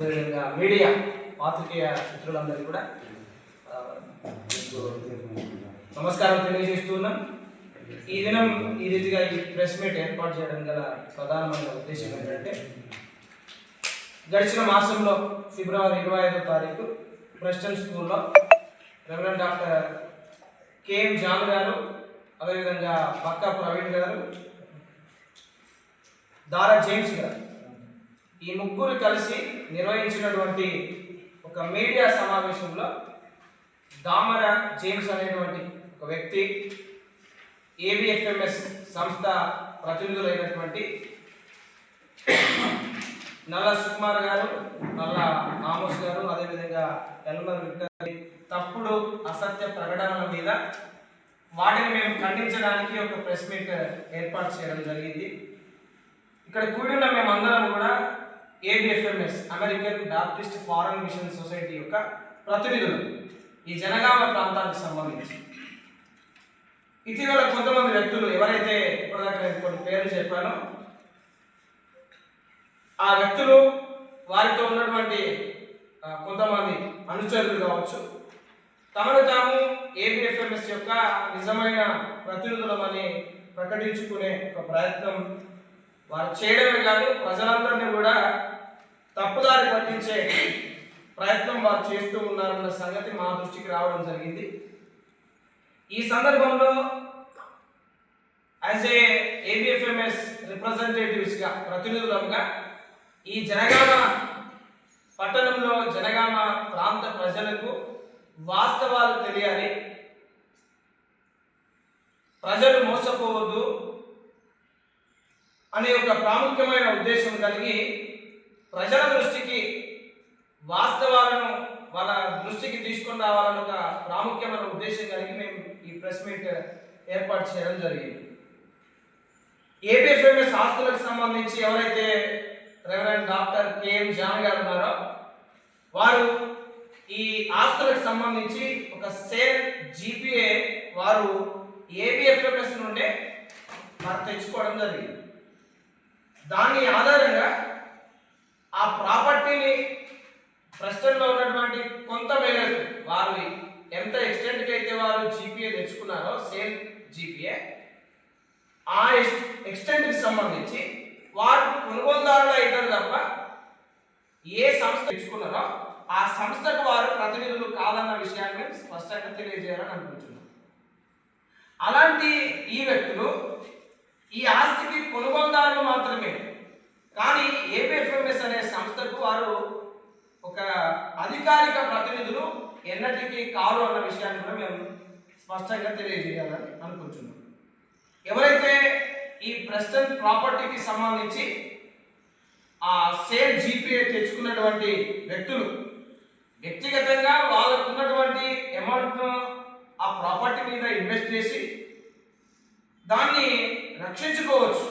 Media పాత్రికేయ మిత్రులందరికీ కూడా నమస్కారం తెలియజేస్తున్నాం. ఈ దినం ఈ రీతిగా ఈ ప్రెస్ మీట్ ఏర్పాటు చేయడం గల ప్రధానమైన ఉద్దేశం ఏంటంటే, గడిచిన మాసంలో ఫిబ్రవరి 25వ తారీఖు ప్రెస్టన్ స్కూల్లో రెవరెండ్ డాక్టర్ కేఎం జాన్ గారు, అదేవిధంగా పక్కా ప్రవీణ్ గారు, దారా జేమ్స్ గారు, ఈ ముగ్గురు కలిసి నిర్వహించినటువంటి ఒక మీడియా సమావేశంలో దామర జేమ్స్ అనేటువంటి ఒక వ్యక్తి, ఏబిఎఫ్ఎంఎస్ సంస్థ ప్రతినిధులైనటువంటి నల్ల సుకుమార్ గారు, నల్ల ఆమోస్ గారు, అదేవిధంగా ఎల్మర్ విక్టర్ తప్పుడు అసత్య ప్రకటనల మీద వాటిని మేము ఖండించడానికి ఒక ప్రెస్ మీట్ ఏర్పాటు చేయడం జరిగింది. ఇక్కడ కూడిన మేమందరం కూడా ABFMS American Baptist Foreign Mission Society యొక్క ప్రతినిధులు, ఈ జనగామ ప్రాంతానికి సంబంధించి. ఇటీవల కొంతమంది వ్యక్తులు, ఎవరైతే ఇప్పటిదాకా నేను కొన్ని పేర్లు చెప్పానో ఆ వ్యక్తులు, వారితో ఉన్నటువంటి కొంతమంది అనుచరులు కావచ్చు, తమను తాము ఏబిఎఫ్ఎంఎస్ యొక్క నిజమైన ప్రతినిధులమని ప్రకటించుకునే ఒక ప్రయత్నం వారు చేయడమే కాదు, ప్రజలందరినీ కూడా తప్పుదారి పట్టించే ప్రయత్నం వారు చేస్తూ ఉన్నారన్న సంగతి మా దృష్టికి రావడం జరిగింది. ఈ సందర్భంలో యాజ్ ఏ ఏబిఎఫ్ఎంఎస్ రిప్రజెంటేటివ్స్గా, ప్రతినిధులుగా ఈ జనగామ పట్టణంలో జనగామ ప్రాంత ప్రజలకు వాస్తవాలు తెలియాలి, ప్రజలు మోసపోవద్దు అనే ఒక ప్రాముఖ్యమైన ఉద్దేశం కలిగి ప్రజల దృష్టికి వాస్తవాలను వాళ్ళ దృష్టికి తీసుకొని రావాలని ఒక ప్రాముఖ్యమైన ఉద్దేశం కలిగి మేము ఈ ప్రెస్ మీట్ ఏర్పాటు చేయడం జరిగింది. ఏబిఎఫ్ఎంఎస్ ఆస్తులకు సంబంధించి ఎవరైతే రెవరెండ్ డాక్టర్ కేఎం జాన్ గారు ఉన్నారో, వారు ఈ ఆస్తులకు సంబంధించి ఒక సేల్ జీపీఏ వారు ఏబిఎఫ్ఎంఎస్ నుండే వారు తెచ్చుకోవడం జరిగింది. దాని ఆధారంగా ఆ ప్రాపర్టీని ప్రెస్టన్లో ఉన్నటువంటి కొంత మేరకు వారు ఎంత ఎక్స్టెంట్కి అయితే వారు జీపీఏ తెచ్చుకున్నారో, సేల్ జీపీఏ, ఆ ఎక్స్టెంట్కి సంబంధించి వారు కొనుగోలుదారులు అవుతారు తప్ప ఏ సంస్థ తెచ్చుకున్నారో ఆ సంస్థకు వారు ప్రతినిధులు కాదన్న విషయాన్ని స్పష్టంగా తెలియజేయాలని అనుకుంటున్నాం. అలాంటి ఈ వ్యక్తులు ఈ ఆస్తికి కొనుగోలుదారులు మాత్రమే, కానీ ఏబిఎఫ్ఎంఎస్ అనే సంస్థకు వారు ఒక అధికారిక ప్రతినిధులు ఎన్నటికీ కారు అన్న విషయాన్ని కూడా మేము స్పష్టంగా తెలియజేయాలని అనుకుంటున్నాం. ఎవరైతే ఈ ప్రెస్టన్ ప్రాపర్టీకి సంబంధించి ఆ సేల్ జీపీఏ తెచ్చుకున్నటువంటి వ్యక్తులు వ్యక్తిగతంగా వాళ్ళకు ఉన్నటువంటి అమౌంట్ను ఆ ప్రాపర్టీ మీద ఇన్వెస్ట్ చేసి దాన్ని రక్షించుకోవచ్చు,